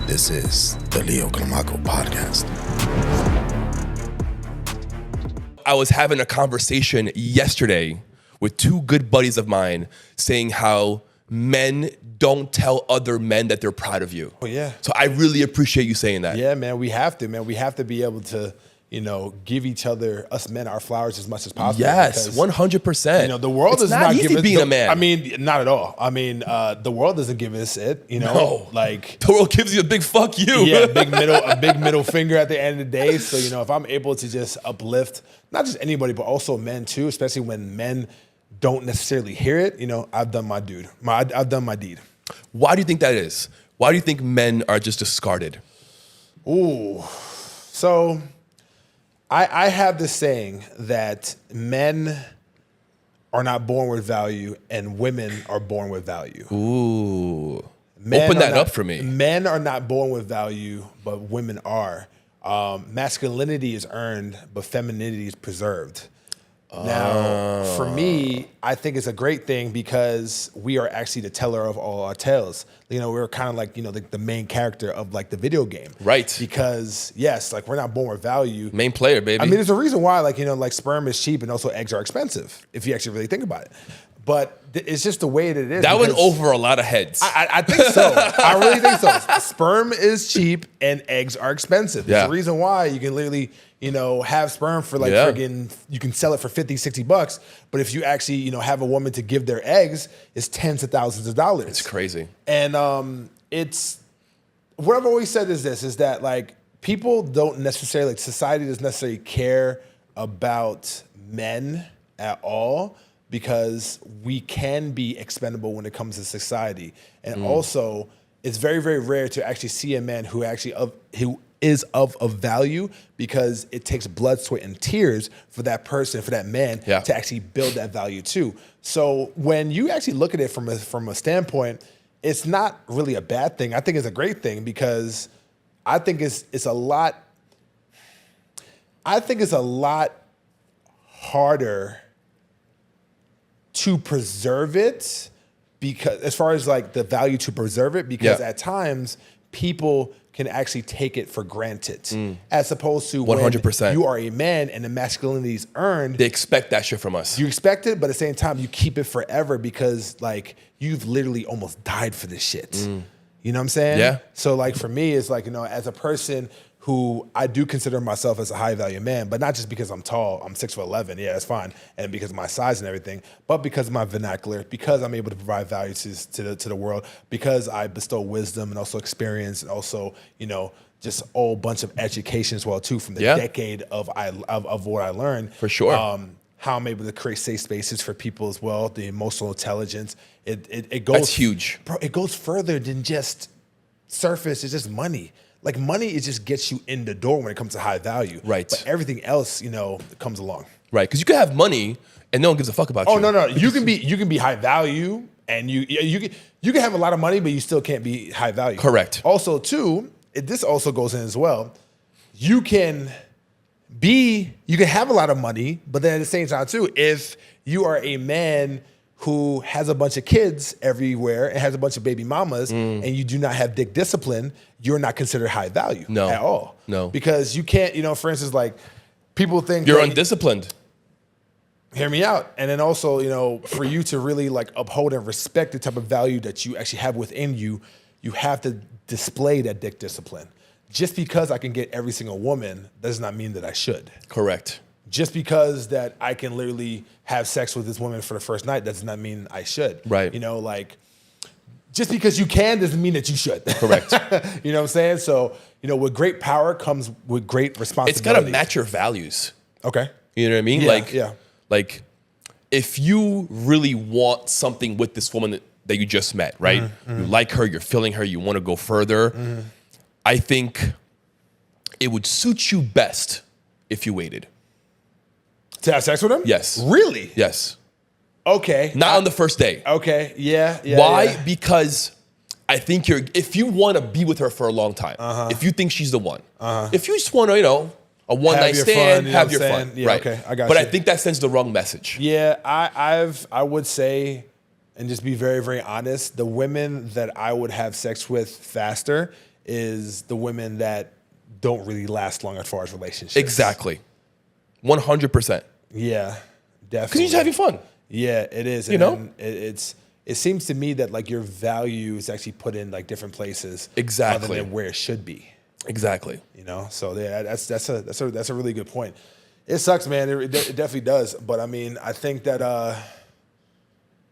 This is the Leo Climaco podcast. I was having a conversation yesterday with two good buddies of mine saying how men don't tell other men that they're proud of you. Oh, yeah. So I really appreciate you saying that. Yeah, man, we have to, man. We have to be able to, give each other, us men, our flowers as much as possible. Yes, because, 100%. the world it's does not not easy give us. being a man. I mean, not at all. I mean, the world doesn't give us it. No. Like the world gives you a big fuck you. yeah, a big middle finger at the end of the day. So if I'm able to just uplift not just anybody, but also men too, especially when men don't necessarily hear it. I've done my dude. I've done my deed. Why do you think that is? Why do you think men are just discarded? Ooh, so. I have this saying that men are not born with value and women are born with value. Ooh. Open that up for me. Men are not born with value, but women are. Masculinity is earned, but femininity is preserved. Now, for me, I think it's a great thing because we are actually the teller of all our tales. We're kind of like, the main character of like the video game. Right. Because yes, like we're not born with value. Main player, baby. I mean, there's a reason why, like sperm is cheap and also eggs are expensive, if you actually really think about it. But it's just the way that it is. That went over a lot of heads. I think so. I really think so. Sperm is cheap and eggs are expensive. There's a reason why you can literally, have sperm for like friggin', you can sell it for $50-$60. But if you actually, have a woman to give their eggs, it's tens of thousands of dollars. It's crazy. And it's, what I've always said is this, is that like people don't necessarily, like society doesn't necessarily care about men at all, because we can be expendable when it comes to society. And also, it's very, very rare to actually see a man who is of value, because it takes blood, sweat, and tears for that person, for that man to actually build that value too. So when you actually look at it from a standpoint, it's not really a bad thing. I think it's a great thing, because I think it's a lot harder to preserve it, because as far as like the value to preserve it, because at times people can actually take it for granted, as opposed to 100%. When you are a man and the masculinity is earned. They expect that shit from us. You expect it, but at the same time, you keep it forever, because like you've literally almost died for this shit. You know what I'm saying? Yeah. So like for me, it's like, as a person who I do consider myself as a high value man, but not just because I'm tall, I'm 6'11", yeah, that's fine, and because of my size and everything, but because of my vernacular, because I'm able to provide value to the world, because I bestow wisdom and also experience, and also just a whole bunch of education as well too, from the decade of what I learned. For sure. How I'm able to create safe spaces for people as well, the emotional intelligence. It goes. That's huge, bro. It goes further than just surface. It's just money. Like money, it just gets you in the door when it comes to high value. Right. But everything else, comes along. Right. Because you can have money and no one gives a fuck about you. Oh no. You can be high value, and you can have a lot of money, but you still can't be high value. Correct. Also, too, this also goes in as well. You can have a lot of money, but then at the same time too, if you are a man who has a bunch of kids everywhere and has a bunch of baby mamas, and you do not have dick discipline, you're not considered high value at all. No. Because you can't, for instance, like people think you're undisciplined. Hear me out. And then also, for you to really like uphold and respect the type of value that you actually have within you, you have to display that dick discipline. Just because I can get every single woman does not mean that I should. Correct. Just because that I can literally have sex with this woman for the first night does not mean I should. Right. Just because you can doesn't mean that you should. Correct. You know what I'm saying? So, with great power comes with great responsibility. It's got to match your values. Okay. You know what I mean? Yeah. Like, if you really want something with this woman that you just met, right? You like her, you're feeling her, you want to go further. I think it would suit you best if you waited. To have sex with him? Yes. Really? Yes. Okay. Not on the first day. Okay. Yeah. Why? Yeah. Because I think if you want to be with her for a long time, if you think she's the one, if you just want to, a one-night stand, have your fun. Yeah, right. Okay, I got but you. I think that sends the wrong message. Yeah, I would say, and just be very, very honest, the women that I would have sex with faster is the women that don't really last long as far as relationships. Exactly. 100%. Yeah, definitely. Because you're just having fun. Yeah, it is. You know? It seems to me that like your value is actually put in like different places. Exactly. Other than where it should be. Exactly. You know? So yeah, that's a really good point. It sucks, man. It definitely does. But I mean, I think that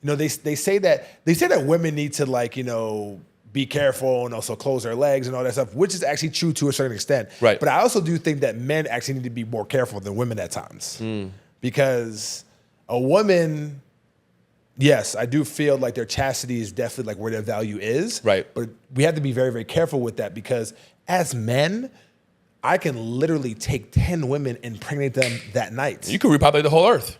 you know, they say that women need to like, you know, be careful and also close their legs and all that stuff, which is actually true to a certain extent. Right. But I also do think that men actually need to be more careful than women at times. Because a woman, yes, I do feel like their chastity is definitely like where their value is. Right. But we have to be very, very careful with that because as men, I can literally take 10 women and impregnate them that night. You could repopulate the whole earth.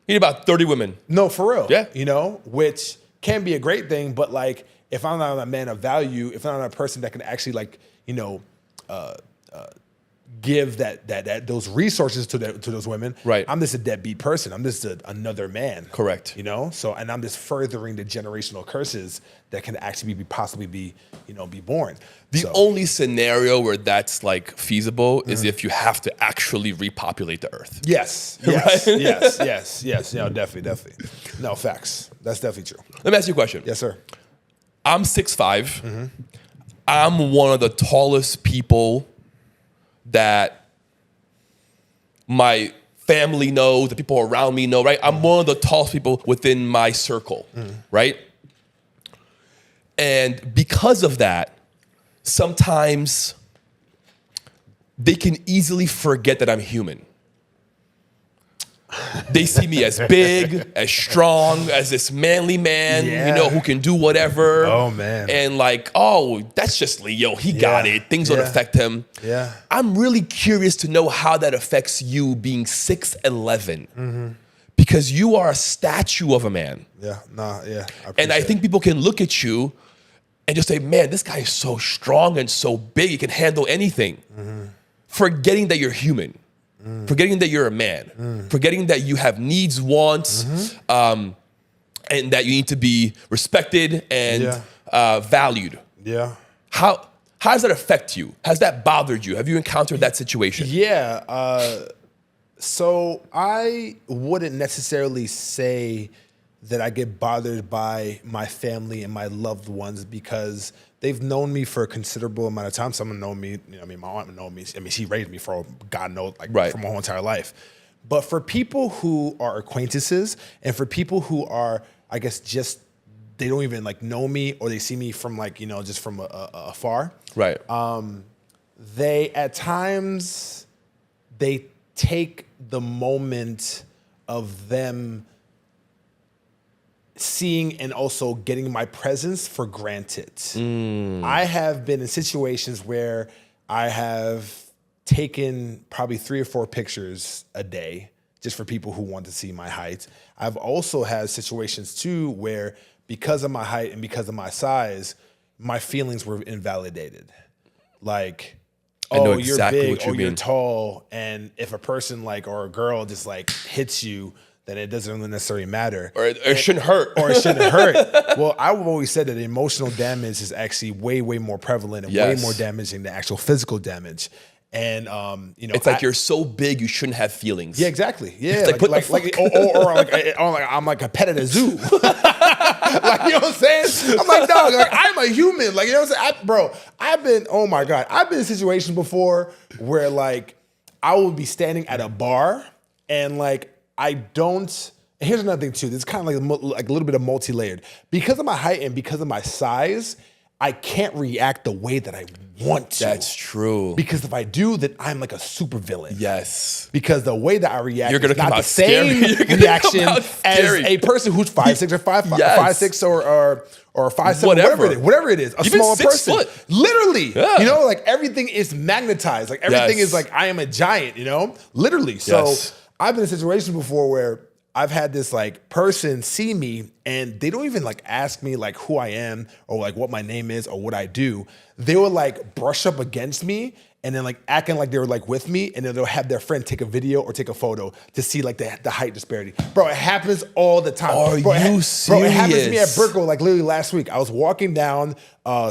You need about 30 women. No, for real. Yeah. You know, which can be a great thing, but like if I'm not a man of value, if I'm not a person that can actually like, you know, give those resources to those women, right? I'm just a deadbeat person. I'm just another man. Correct. You know, so and I'm just furthering the generational curses that can actually possibly be born. The only scenario where that's like feasible is if you have to actually repopulate the earth. Yes. Right? Yes. No, definitely. No, facts. That's definitely true. Let me ask you a question. Yes, sir. I'm 6'5". I'm one of the tallest people that my family knows, the people around me know, right? I'm one of the tallest people within my circle, right? And because of that, sometimes they can easily forget that I'm human. They see me as big, as strong, as this manly man, you know, who can do whatever. Oh, man. And like, oh, that's just Leo. He got it. Things don't affect him. Yeah. I'm really curious to know how that affects you being 6'11", because you are a statue of a man. Yeah. Nah. Yeah. And I think people can look at you and just say, man, this guy is so strong and so big. He can handle anything. Forgetting that you're human. Forgetting that you're a man, forgetting that you have needs, wants, and that you need to be respected and valued. Yeah. How does that affect you? Has that bothered you? Have you encountered that situation? Yeah. So I wouldn't necessarily say that I get bothered by my family and my loved ones because they've known me for a considerable amount of time. Some know me, you know, I mean, my aunt know me. I mean, she raised me for God knows, like for my whole entire life. But for people who are acquaintances and for people who are, I guess, just they don't even like know me or they see me from like, you know, just from afar. Right. They at times they take the moment of them seeing and also getting my presence for granted. I have been in situations where I have taken probably 3 or 4 pictures a day just for people who want to see my height. I've also had situations too where because of my height and because of my size, my feelings were invalidated. Like, oh, exactly you're big, what you or you're mean. tall, and if a person like or a girl just like hits you, then it doesn't really necessarily matter. Or it shouldn't hurt. Or it shouldn't hurt. Well, I've always said that emotional damage is actually way, way more prevalent and way more damaging than actual physical damage. And you know, it's like you're so big you shouldn't have feelings. Yeah, exactly. Yeah, like, or I'm like a pet at a zoo. Like, you know what I'm saying? I'm like, dog, like I'm a human. Like, you know what I'm saying? I've been, oh my God, I've been in situations before where like I would be standing at a bar and like I don't. Here's another thing too. This is kind of like a little bit of multi-layered. Because of my height and because of my size, I can't react the way that I want to. That's true. Because if I do, then I'm like a super villain. Yes. Because the way that I react You're gonna is come not out the same reaction as a person who's 5'6" or 5'6" or 5'7", whatever it is, a even smaller 6 person. foot. Literally, Yeah. you know, like everything is magnetized. Like everything is like I am a giant. You know, literally. So I've been in situations before where I've had this like person see me and they don't even like ask me like who I am or like what my name is or what I do. They will like brush up against me and then like acting like they were like with me, and then they'll have their friend take a video or take a photo to see like the height disparity. Bro, it happens all the time. Are bro, you serious? Bro, it happens to me at serious? Brickell like literally last week. I was walking down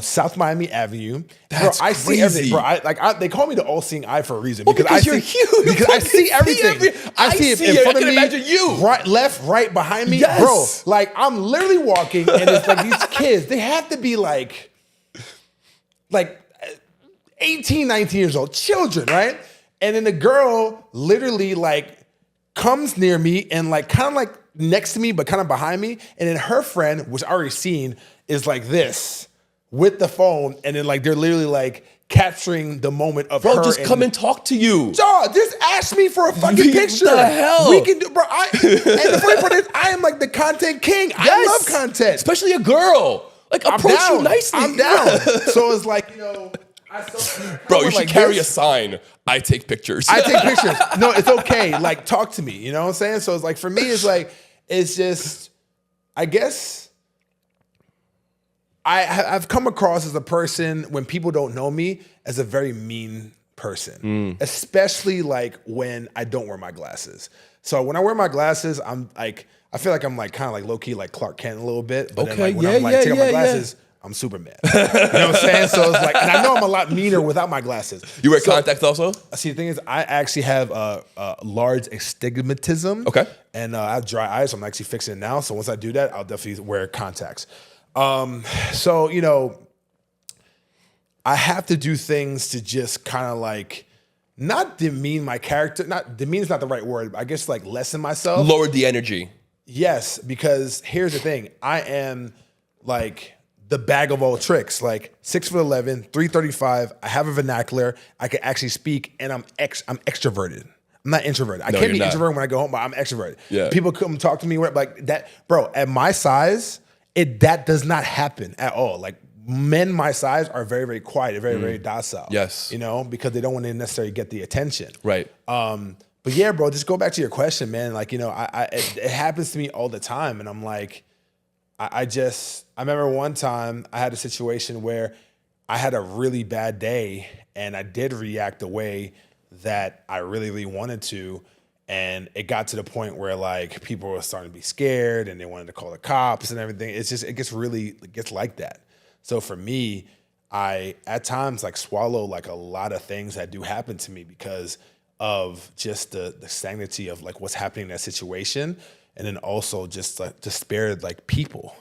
South Miami Avenue. That's bro, I see crazy. everything. Bro, they call me the all-seeing eye for a reason. Well, because I you're see, huge. Because I see everything. I see it in front of me. I can imagine you. Right, left, right, behind me. Yes. Bro, like I'm literally walking, and it's like these kids, they have to be like 18, 19 years old, children, right? And then the girl literally like comes near me and like kind of like next to me, but kind of behind me. And then her friend, which I already seen, is like this with the phone. And then like they're literally like capturing the moment of her. Bro, just come and talk to you. Dog, just ask me for a fucking What picture. the hell? We can do, bro. And the funny part is, I am like the content king. I Yes. love content. Especially a girl. Like, I'm approach down. you nicely. I'm down. So it's like, Bro, you should like carry this. a sign. I take pictures. I take pictures. No, it's okay. Like, talk to me. You know what I'm saying? So it's like, for me, it's like, it's just, I guess, I've come across as a person, when people don't know me, as a very mean person, especially like when I don't wear my glasses. So when I wear my glasses, I'm like, I feel like I'm like kind of like low key like Clark Kent a little bit. But then like when I'm like taking off my glasses, I'm Superman. You know what I'm saying? So it's like, and I know I'm a lot meaner without my glasses. You wear contacts also? See, the thing is, I actually have large astigmatism. Okay. And I have dry eyes, so I'm actually fixing it now. So once I do that, I'll definitely wear contacts. So, you know, I have to do things to just kind of like, not demean my character. Not demean is not the right word, but I guess like lessen myself. Lower the energy. Yes, because here's the thing. I am like the bag of all tricks, like 6'11", 335. I have a vernacular. I can actually speak, and I'm extroverted. I'm not introverted. I can't be introverted when I go home, but I'm extroverted. Yeah. People come talk to me like that, bro. At my size, that does not happen at all. Like men my size are very, very quiet, very, very docile. Yes. You know, because they don't want to necessarily get the attention. Right. But yeah, bro, just go back to your question, man. Like, you know, it happens to me all the time, and I'm like, I remember one time I had a situation where I had a really bad day, and I did react the way that I really, really wanted to, and it got to the point where like people were starting to be scared, and they wanted to call the cops and everything. It gets like that. So for me, I at times like swallow like a lot of things that do happen to me because of just the stagnancy of like what's happening in that situation, and then also just like to spare like people.